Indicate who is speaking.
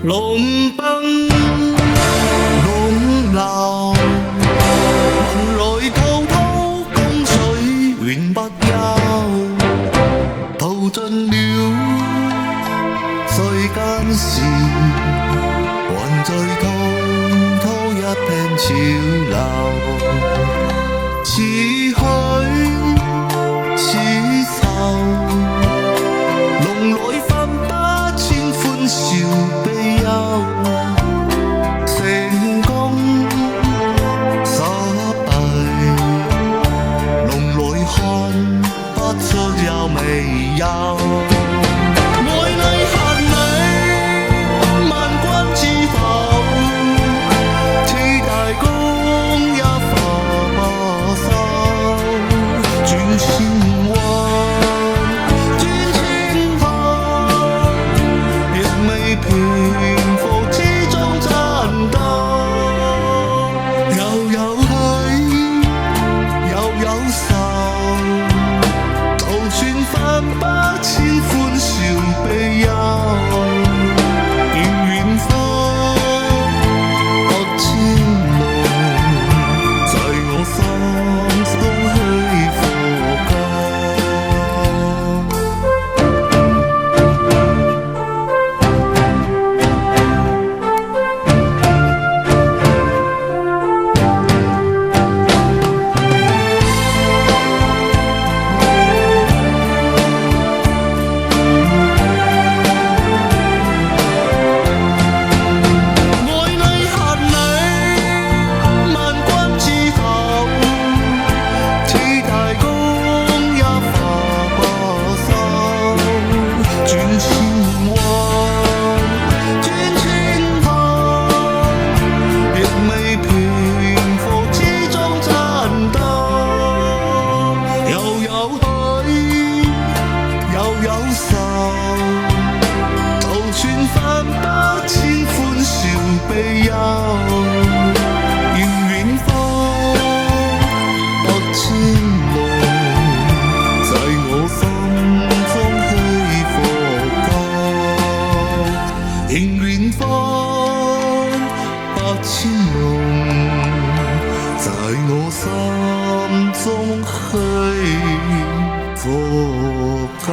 Speaker 1: 龍奔龍流，文來滔滔，江水永不休。淘盡了世間事，還在滔滔一片潮流。似許似愁，籠裏分不清歡笑悲憂。成功失敗，籠裏看不出有未有。愛你恨你，萬君之後，似大江一發不收。轉千彎，轉千趟，亦未平復之中爭鬥。又有喜，又有愁，流轉分不清歡笑悲憂。願遠方不知夢，在我心中起伏間。悲憂，願遠方不知夢，在我心中起伏間。願遠方不知夢，在我心中起伏間。